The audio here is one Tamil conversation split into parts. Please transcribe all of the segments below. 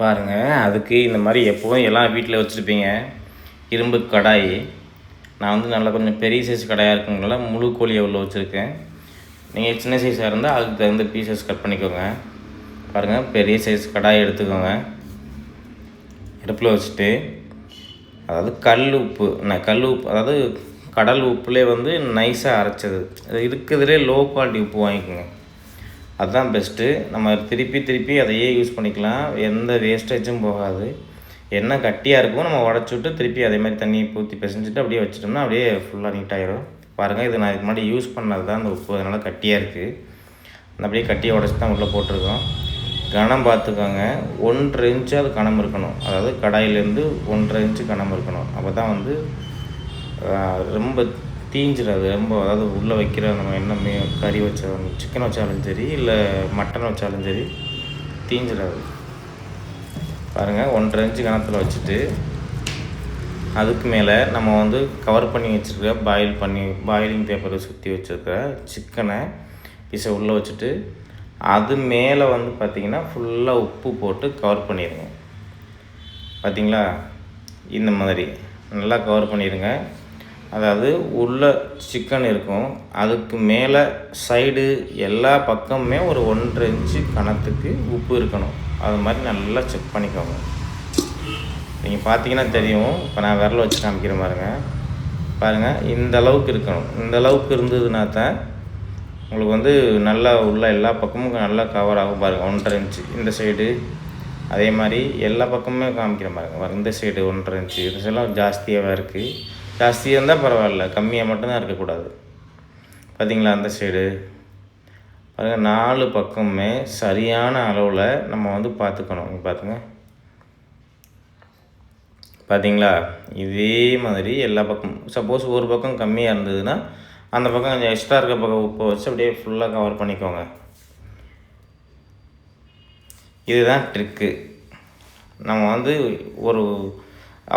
பாருங்கள், அதுக்கு இந்த மாதிரி எப்போதும் எல்லாம் வீட்டில் வச்சுருப்பீங்க இரும்பு கடாய். நான் வந்து நல்லா கொஞ்சம் பெரிய சைஸ் கடாயாக இருக்குங்களா முழு கோழியை உள்ள வச்சுருக்கேன். நீங்கள் சின்ன சைஸாக இருந்தால் அதுக்கு தகுந்த பீசஸ் கட் பண்ணிக்கோங்க. பாருங்கள், பெரிய சைஸ் கடாய் எடுத்துக்கோங்க. அடுப்பில் வச்சுட்டு அதாவது கல் உப்பு அதாவது கடல் உப்புலேயே வந்து நைஸாக அரைச்சது இருக்கிறதுலே லோ குவாலிட்டி உப்பு வாங்கிக்கோங்க. அதுதான் பெஸ்ட்டு. நம்ம திருப்பி அதையே யூஸ் பண்ணிக்கலாம். எந்த வேஸ்டேஜும் போகாது. என்ன கட்டியாக இருக்கும் நம்ம உடச்சி விட்டு திருப்பி அதே மாதிரி தண்ணி ஊற்றி பிசைஞ்சிட்டு அப்படியே வச்சிட்டோம்னா அப்படியே ஃபுல்லாக நீட்டாகிடும். பாருங்கள், இது நான் இதுக்கு முன்னாடி யூஸ் பண்ணது தான் அந்த உப்பு, அதனால் கட்டியாக இருக்குது. அந்த அப்படியே கட்டியை உடச்சி தான் உள்ளே போட்டிருக்கோம். கனம் பார்த்துக்கோங்க, 1.5 இன்ச்சு அது கனம் இருக்கணும். அதாவது கடாயிலேருந்து 1.5 இன்ச்சு கனம் இருக்கணும். அப்போ தான் வந்து ரொம்ப தீஞ்சிடாது. ரொம்ப அதாவது உள்ளே வைக்கிற நம்ம என்ன கறி வச்சாலும் சிக்கன் வச்சாலும் சரி இல்லை மட்டன் வச்சாலும் சரி தீஞ்சிடாது. பாருங்கள், 1.5 இன்ச்சு கணத்தில் வச்சுட்டு அதுக்கு மேலே நம்ம வந்து கவர் பண்ணி வச்சுருக்க பாயிலிங் பேப்பரை சுற்றி வச்சுருக்க சிக்கனை பீஸை உள்ளே வச்சுட்டு அது மேலே வந்து பார்த்திங்கன்னா ஃபுல்லாக உப்பு போட்டு கவர் பண்ணிடுங்க. பார்த்திங்களா, இந்த மாதிரி நல்லா கவர் பண்ணிடுங்க. அதாவது உள்ள சிக்கன் இருக்கும், அதுக்கு மேலே சைடு எல்லா பக்கமுமே ஒரு 1.5 இன்ச்சு கணத்துக்கு உப்பு இருக்கணும். அது மாதிரி நல்லா செக் பண்ணிக்கோங்க. நீங்கள் பார்த்தீங்கன்னா தெரியும். இப்போ நான் விரல வச்சு காமிக்கிற பாருங்கள், இந்த அளவுக்கு இருக்கணும். இந்த அளவுக்கு இருந்ததுன்னா தான் உங்களுக்கு வந்து நல்லா உள்ள எல்லா பக்கமும் நல்லா கவர் ஆகும். பாருங்கள், 1.5 இன்ச்சு இந்த சைடு, அதே மாதிரி எல்லா பக்கமுமே காமிக்கிற பாருங்கள். இந்த சைடு 1.5 இன்ச்சு, இதெல்லாம் ஜாஸ்தியாகவே இருக்குது. ஜாஸ்தியாக இருந்தால் பரவாயில்ல, கம்மியாக மட்டும்தான் இருக்கக்கூடாது. பார்த்திங்களா, அந்த சைடு பாருங்கள், 4 பக்கமுமே சரியான அளவில் நம்ம வந்து பார்த்துக்கணும். இங்கே பார்த்துங்க, பார்த்திங்களா, இதே மாதிரி எல்லா பக்கமும். சப்போஸ் ஒரு பக்கம் கம்மியாக இருந்ததுன்னா அந்த பக்கம் கொஞ்சம் எக்ஸ்ட்ரா இருக்க பக்கம் உப்பை வச்சு அப்படியே ஃபுல்லாக கவர் பண்ணிக்கோங்க. இதுதான் ட்ரிக்கு. நம்ம வந்து ஒரு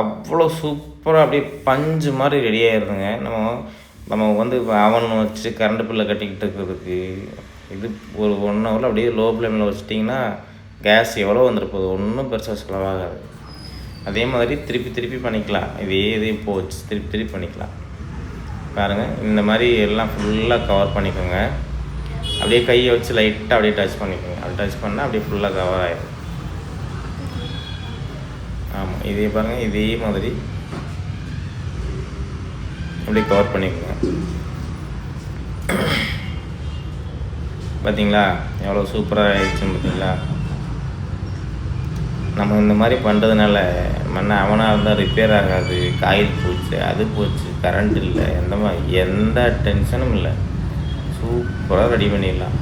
அவ்வளோ சூப்பராக அப்படியே பஞ்சு மாதிரி ரெடி ஆகிடுதுங்க. நம்ம வந்து அவன் வச்சு கரண்ட் பில்லை கட்டிக்கிட்டு இருக்கிறதுக்கு இது ஒரு 1 ஹவரில் அப்படியே லோ ஃப்ளேமில் வச்சிட்டிங்கன்னா கேஸ் எவ்வளோ வந்துருப்போது, ஒன்றும் பெருசாக செலவாகாது. அதே மாதிரி திருப்பி பண்ணிக்கலாம். இதே போச்சு திருப்பி பண்ணிக்கலாம். பாருங்கள், இந்த மாதிரி எல்லாம் ஃபுல்லாக கவர் பண்ணிக்கோங்க. அப்படியே கையை வச்சு லைட்டாக அப்படியே டச் பண்ணிக்கோங்க. அப்படி டச் பண்ணால் அப்படியே ஃபுல்லாக கவர் ஆகிடும். ஆமாம், இதே பாருங்கள், இதே மாதிரி அப்படியே கவர் பண்ணிக்கோங்க. பார்த்தீங்களா எவ்வளோ சூப்பராக ஆயிடுச்சுன்னு பார்த்தீங்களா. நம்ம இந்த மாதிரி பண்ணுறதுனால அவனாக இருந்தால் ரிப்பேர் ஆகாது, காயில் போச்சு, அது போச்சு, கரண்ட் இல்லை, எந்த டென்ஷனும் இல்லை. சூப்பராக ரெடி பண்ணிடலாம்.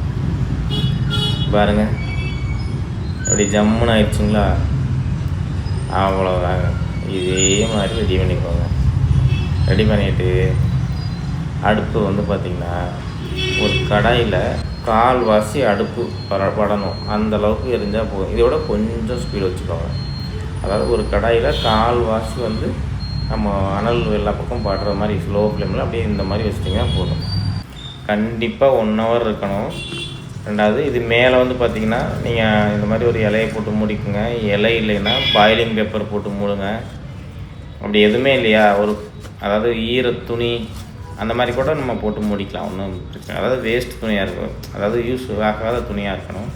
பாருங்கள், அப்படி ஜம்முன்னு ஆயிடுச்சுங்களா. அவ்வளோதாங்க. இதே மாதிரி ரெடி பண்ணிக்கோங்க. ரெடி பண்ணிவிட்டு அடுப்பு வந்து பார்த்திங்கன்னா ஒரு கடாயில் 1/4 அடுப்பு படணும், அந்தளவுக்கு எரிஞ்சால் போதும். இதோட கொஞ்சம் ஸ்பீடு வச்சுக்கோங்க. அதாவது ஒரு கடாயில் 1/4 வந்து நம்ம அனல் எல்லா பக்கம் பாடுற மாதிரி ஸ்லோ ஃப்ளேமில் அப்படியே இந்த மாதிரி வச்சிட்டிங்கன்னா போதும். கண்டிப்பாக 1 ஹவர் இருக்கணும். ரெண்டாவது, இது மேலே வந்து பார்த்திங்கன்னா நீங்கள் இந்த மாதிரி ஒரு இலையை போட்டு மூடிக்குங்க. இலை இல்லைன்னா பாயிலிங் பேப்பர் போட்டு மூடுங்க. அப்படி எதுவுமே இல்லையா, அதாவது ஈர துணி அந்த மாதிரி கூட நம்ம போட்டு மூடிக்கலாம், ஒன்றும் பிரச்சனை. அதாவது வேஸ்ட் துணியாக இருக்கும், அதாவது யூஸ் ஆகாத துணியாக இருக்கணும்.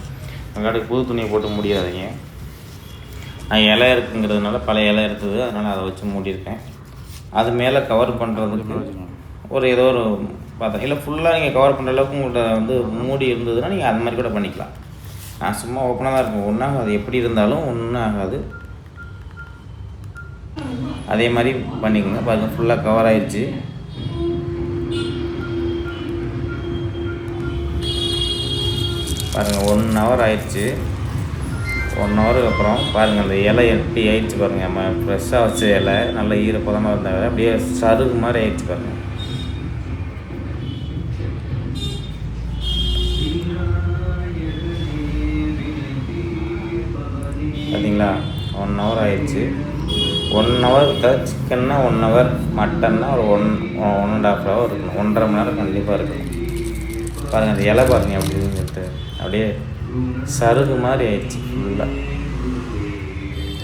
அங்காட்டுக்கு புது துணியை போட்டு மூடிடாதீங்க. நான் இலை இருக்குங்கிறதுனால பழைய இலை இருக்குது, அதனால் அதை வச்சு மூடியிருக்கேன். அது மேலே கவர் பண்ணுறதுக்கு ஏதோ ஒரு பார்த்தா இல்லை ஃபுல்லாக நீங்கள் கவர் பண்ணுற அளவுக்கு உங்கள்கிட்ட வந்து மூடி இருந்ததுன்னா நீங்கள் அது மாதிரி கூட பண்ணிக்கலாம். நான் சும்மா ஓப்பனாக தான் இருக்கும், ஒன்றும் ஆகாது. எப்படி இருந்தாலும் ஒன்றும் ஆகாது. அதே மாதிரி பண்ணிக்கோங்க. பாருங்கள், ஃபுல்லாக கவர் ஆயிடுச்சு. பாருங்கள், 1 ஹவர் ஆயிடுச்சு. 1 ஹவருக்கு அப்புறம் பாருங்கள் அந்த இலை எப்படி ஆயிடுச்சு பாருங்கள். நம்ம ஃப்ரெஷ்ஷாக வச்ச இலை நல்ல ஈரப்பதமாக இருந்த இலை அப்படியே சருகு மாதிரி ஆயிடுச்சு பாருங்கள். பார்த்தீங்களா, 1 ஹவர் ஆயிடுச்சு. 1 ஹவர் சிக்கன்னா 1 ஹவர், மட்டன்னா ஒரு 1.5 ஹவர் இருக்கணும். 1.5 மணி நேரம் கண்டிப்பாக இருக்கணும். பாருங்கள், அந்த இலை பாருங்கள் அப்படி சொல்லிட்டு அப்படியே சருகு மாதிரி ஆயிடுச்சு ஃபுல்லாக.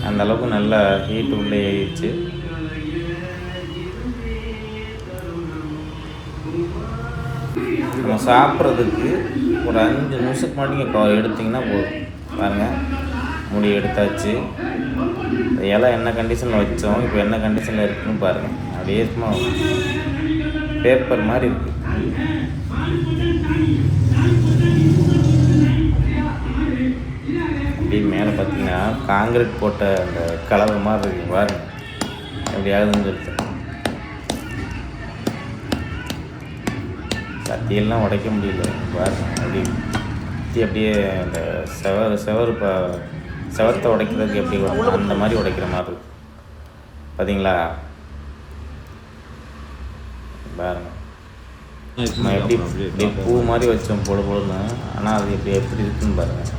அந்தளவுக்கு நல்லா ஹீட் உள்ளே ஏறிடுச்சு. நம்ம சாப்பிட்றதுக்கு ஒரு 5 நிமிஷத்துக்கு முன்னாடி நீங்கள் எடுத்திங்கன்னா போதும். பாருங்கள், முடி எடுத்தாச்சு. இலை என்ன கண்டிஷனில் வச்சோம், இப்போ என்ன கண்டிஷனில் இருக்குதுன்னு பாருங்கள். அப்படியே சும்மா பேப்பர் மாதிரி இருக்குது. அப்படியே மேலே பார்த்தீங்கன்னா காங்கிரீட் போட்ட அந்த கலவை மாதிரி இருக்குது. பாருங்கள் எப்படி ஆகுதுன்னு சொல்லிட்டு. கத்தியெல்லாம் உடைக்க முடியல பாருங்க. அப்படியே அந்த செவத்தை உடைக்கிறதுக்கு எப்படி அந்த மாதிரி உடைக்கிற மாதிரி இருக்கு. பார்த்தீங்களா? பாருங்க நம்ம எப்படி பூ மாதிரி வச்சோம் பொழுதுன்னு. ஆனால் அது எப்படி இருக்குன்னு பாருங்கள்.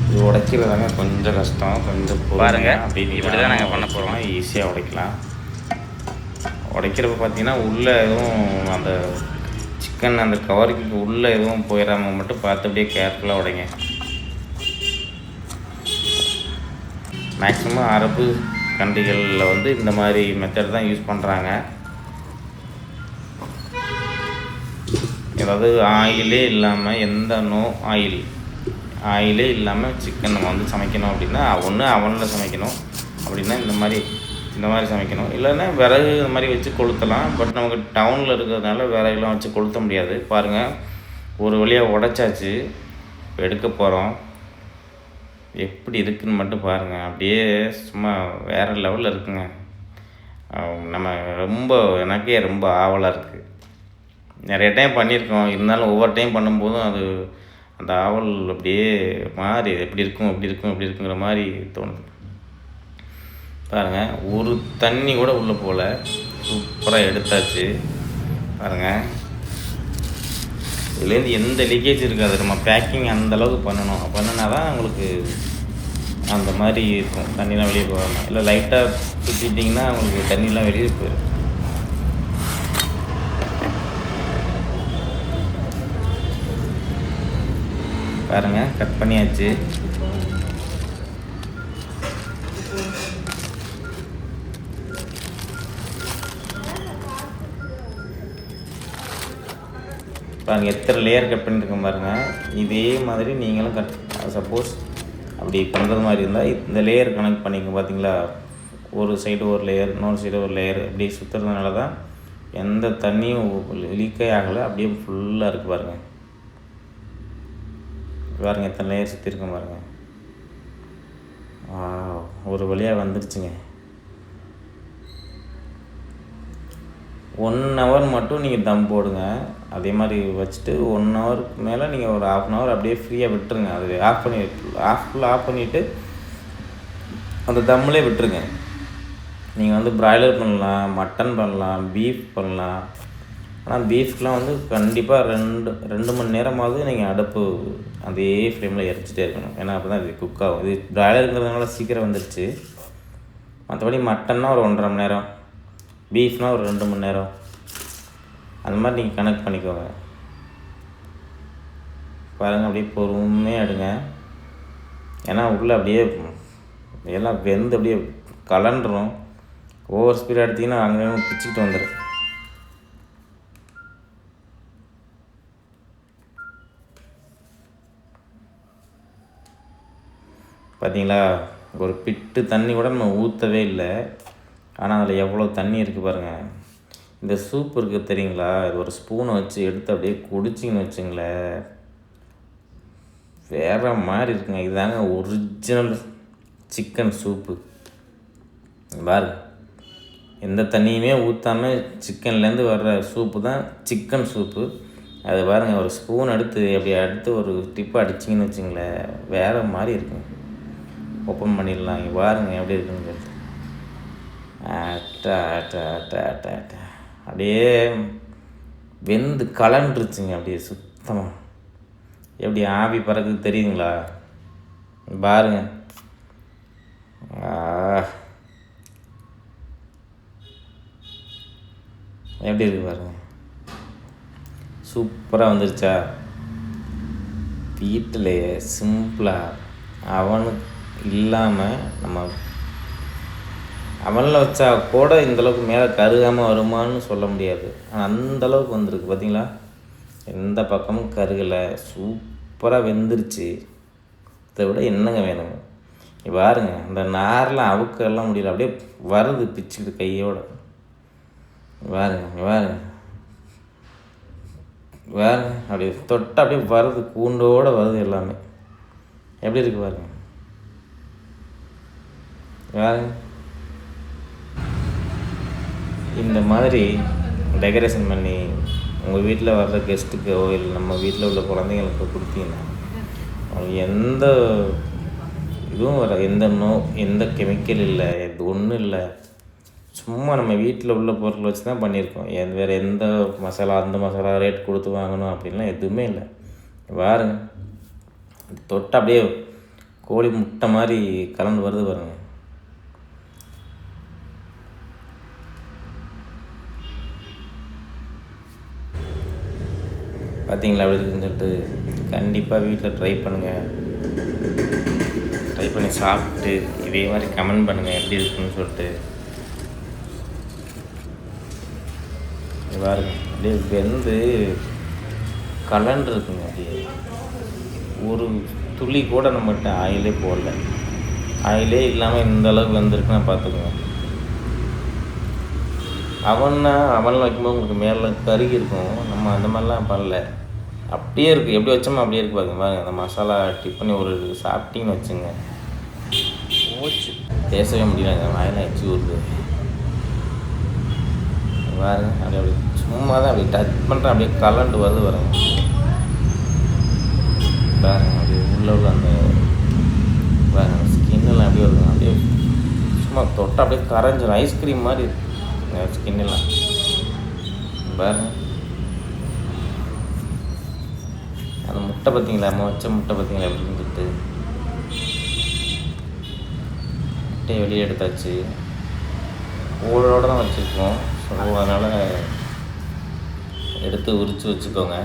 இது உடைக்கிறதாங்க கொஞ்சம் கஷ்டம், கொஞ்சம் பாருங்க. அப்படின்னு இப்படி தான் நாங்கள் பண்ண போகிறோம். ஈஸியாக உடைக்கலாம். உடைக்கிறப்ப பார்த்தீங்கன்னா உள்ளே எதுவும் அந்த சிக்கன் அந்த கவருக்கு உள்ளே எதுவும் போயிடாமல் மட்டும் பார்த்து அப்படியே கேர்ஃபுல்லாக உடைங்க. மேக்ஸிமம் அரபு கண்ட்ரிகளில் வந்து இந்த மாதிரி மெத்தட் தான் யூஸ் பண்ணுறாங்க. ஏதாவது ஆயிலே இல்லாமல், எந்த ஆயிலே இல்லாமல் சிக்கன் நம்ம வந்து சமைக்கணும் அப்படின்னா ஒன்று அவனில் சமைக்கணும், அப்படின்னா இந்த மாதிரி சமைக்கணும். இல்லைன்னா விறகு இந்த மாதிரி வச்சு கொளுத்தலாம். பட் நமக்கு டவுனில் இருக்கிறதுனால விறகுலாம் வச்சு கொளுத்த முடியாது. பாருங்கள், ஒரு வழியாக உடைச்சாச்சு. இப்போ எடுக்க போகிறோம். எப்படி இருக்குதுன்னு மட்டும் பாருங்கள். அப்படியே சும்மா வேறு லெவலில் இருக்குங்க. நம்ம எனக்கே ரொம்ப ஆவலாக இருக்குது. நிறைய டைம் பண்ணியிருக்கோம், இருந்தாலும் ஒவ்வொரு டைம் பண்ணும்போதும் அது அந்த ஆவல் அப்படியே மாறி எப்படி இருக்குங்கிற மாதிரி தோணுது. பாருங்கள், ஒரு தண்ணி கூட உள்ளே போகல. சூப்பராக எடுத்தாச்சு. பாருங்கள், இதுலேருந்து எந்த லீக்கேஜ் இருக்காது. நம்ம பேக்கிங் அந்தளவுக்கு பண்ணினா தான் உங்களுக்கு அந்த மாதிரி இருக்கும். தண்ணிலாம் வெளியே போகாமல். இல்லை லைட்டாக சுற்றிட்டிங்கன்னா உங்களுக்கு தண்ணிலாம் வெளியே போயிடும். பாருங்கள், கட் பண்ணியாச்சு. பாருங்கள், எத்தனை லேயர் கட் பண்ணியிருக்கோம் பாருங்கள். இதே மாதிரி நீங்களும் சப்போஸ் அப்படி பண்ணுறது மாதிரி இருந்தால் இந்த லேயர் கனெக்ட் பண்ணிக்க. பார்த்தீங்களா, ஒரு சைடு ஒரு லேயர், இன்னொரு சைடு ஒரு லேயர், இப்படி சுற்றுறதுனால தான் எந்த தண்ணியும் லீக்கே ஆகலை. அப்படியே ஃபுல்லாக இருக்குது பாருங்கள். எத்தனை லேயர் சுற்றிருக்கோம் பாருங்கள். ஒரு வழியாக வந்துருச்சுங்க. 1 ஹவர் மட்டும் நீங்கள் தம் போடுங்க. அதே மாதிரி வச்சுட்டு 1 ஹவருக்கு மேலே நீங்கள் ஒரு 1/2 ஹவர் அப்படியே ஃப்ரீயாக விட்டுருங்க. அது ஆஃப் பண்ணிவிட்டு அந்த தம்மிலே விட்டுருங்க. நீங்கள் வந்து பிராய்லர் பண்ணலாம், மட்டன் பண்ணலாம், பீஃப் பண்ணலாம். ஆனால் பீஃப்க்கெலாம் வந்து கண்டிப்பாக 2 மணி நேரமாவது நீங்கள் அடுப்பு அதே ஃப்ளேமில் எரிச்சிட்டே இருக்கணும். ஏன்னா அப்போ தான் இது குக் ஆகும். இது பிராய்லருங்கிறதுனால சீக்கிரம் வந்துடுச்சு. மற்றபடி மட்டன்னா ஒரு 1.5 மணி நேரம், பீஃப்னால் ஒரு 2 மணி நேரம், அந்த மாதிரி நீங்கள் கனெக்ட் பண்ணிக்கோங்க. பாருங்கள், அப்படியே பொறுமையாக எடுங்க. ஏன்னா உள்ளே அப்படியே எல்லாம் வெந்து அப்படியே கலண்டுரும். ஓவர் ஸ்பீடாக எடுத்திங்கன்னா அங்கே பிச்சுக்கிட்டு வந்துடும். பார்த்தீங்களா, ஒரு பிட்டு தண்ணி கூட நம்ம ஊற்றவே இல்லை. ஆனால் அதில் எவ்வளோ தண்ணி இருக்குது பாருங்கள். இந்த சூப் இருக்குது தெரியுங்களா, இது ஒரு ஸ்பூனை வச்சு எடுத்து அப்படியே குடிச்சிங்கன்னு வச்சுங்களேன், வேறு மாதிரி இருக்குங்க. இதுதாங்க ஒரிஜினல் சிக்கன் சூப்பு. பாருங்க, எந்த தண்ணியுமே ஊற்றாமல் சிக்கன்லேருந்து வர்ற சூப்பு தான் சிக்கன் சூப்பு. அது பாருங்கள், ஒரு ஸ்பூன் எடுத்து ஒரு டிப்பு அடிச்சிங்கன்னு வச்சுங்களேன், வேறு மாதிரி இருக்குங்க. ஓப்பன் பண்ணிடலாம். இங்கே பாருங்கள் எப்படி இருக்குன்னு சொல்லிட்டு. அப்படியே வெந்து கலண்டுருச்சுங்க. அப்படியே சுத்தமாக எப்படி ஆவி பறக்குது தெரியுங்களா? பாருங்க, எப்படி இருக்கு பாருங்க. சூப்பராக வந்துருச்சா? வீட்டிலையே சிம்பிளாக இல்லாமல் நம்ம அவனில் வச்சா கூட இந்தளவுக்கு மேலே கருகாமல் வருமானு சொல்ல முடியாது. ஆனால் அந்தளவுக்கு வந்திருக்கு பார்த்தீங்களா. எந்த பக்கமும் கருகலை, சூப்பராக வெந்துருச்சு. இதை விட என்னங்க வேணுங்க. பாருங்க, இந்த நாரெலாம் அவுக்கெல்லாம் முடியல, அப்படியே வருது பிச்சுக்கிட்டு கையோட. பாருங்க பாருங்க பாருங்க, அப்படியே தொட்டு அப்படியே வருது, கூண்டோடு வருது எல்லாமே. எப்படி இருக்குது பாருங்க பாருங்க. இந்த மாதிரி டெக்கரேஷன் பண்ணி உங்கள் வீட்டில் வர்ற கெஸ்ட்டுக்கோ இல்லை நம்ம வீட்டில் உள்ள குழந்தைங்களுக்கு கொடுத்தீங்கன்னா எந்த இதுவும் வர, எந்த கெமிக்கல் இல்லை, எது ஒன்றும் இல்லை. சும்மா நம்ம வீட்டில் உள்ள பொருள் வச்சு தான் பண்ணியிருக்கோம். வேறு எந்த மசாலா அந்த மசாலா ரேட் கொடுத்து வாங்கணும் அப்படின்லாம் எதுவுமே இல்லை. பாருங்க, தொட்டு அப்படியே கோழி முட்டை மாதிரி கலந்து வருது பாருங்க. பார்த்தீங்களா அப்படி இருக்குன்னு சொல்லிட்டு. கண்டிப்பாக வீட்டில் ட்ரை பண்ணுங்கள். ட்ரை பண்ணி சாப்பிட்டு இதே மாதிரி கமெண்ட் பண்ணுங்கள் எப்படி இருக்குன்னு சொல்லிட்டு. பாருங்க, அப்படியே வெந்து கலண்டு இருக்குங்க. அப்படியே ஒரு துளி கூட நம்மகிட்ட ஆயிலே போடல. ஆயிலே இல்லாமல் இந்த அளவுக்கு வந்திருக்குன்னா பார்த்துக்கோங்க. அவனில் வைக்கும்போது உங்களுக்கு மேலே கருகி இருக்கும். நம்ம அந்த மாதிரிலாம் பண்ணல, அப்படியே இருக்குது. எப்படி வச்சோமோ அப்படியே இருக்குது. பாருங்க, அந்த மசாலா டிப் பண்ணி ஒரு சாப்பிட்டிங்கன்னு வச்சுங்க, போச்சு, பேசவே முடியலங்க, வாயெல்லாம் எச்சி ஊறுது. பாருங்க, அப்படி சும்மா தான் அப்படி டச் பண்ணுறேன், அப்படியே கலண்டு வருது பாருங்க. பாருங்க, அப்படியே உள்ள அந்த பாருங்க ஸ்கின்னெல்லாம் அப்படியே வருது. அப்படியே சும்மா தொட்டு அப்படியே கரைஞ்சிடும், ஐஸ்கிரீம் மாதிரி ஸ்கின்னெல்லாம். பாருங்க, அந்த முட்டை பார்த்தீங்களா, நம்ம வச்ச முட்டை பார்த்தீங்களா அப்படின்னு சொல்லிட்டு. முட்டையை வெளியே எடுத்தாச்சு. ஓடோடு தான் வச்சுருக்கோம். ஸோ அதனால் எடுத்து உரித்து வச்சுக்கோங்க.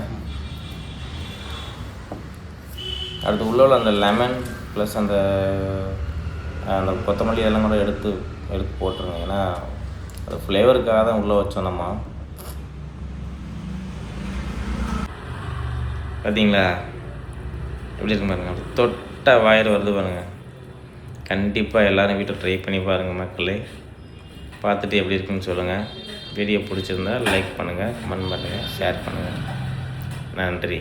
அடுத்து உள்ள அந்த லெமன் ப்ளஸ் அந்த கொத்தமல்லி எல்லாம் கூட எடுத்து போட்டுருங்க. ஏன்னா அது ஃப்ளேவருக்காக தான் உள்ளே வச்சோம் நம்ம. பார்த்தீங்களா எப்படி இருக்கு பாருங்க, அப்படி தொட்ட வாயில் வருது பாருங்கள். கண்டிப்பாக எல்லோரும் வீட்டில் ட்ரை பண்ணி பாருங்கள் மக்களே. பார்த்துட்டு எப்படி இருக்குன்னு சொல்லுங்கள். வீடியோ பிடிச்சிருந்தா லைக் பண்ணுங்கள், கமெண்ட் பண்ணுங்கள், ஷேர் பண்ணுங்கள். நன்றி.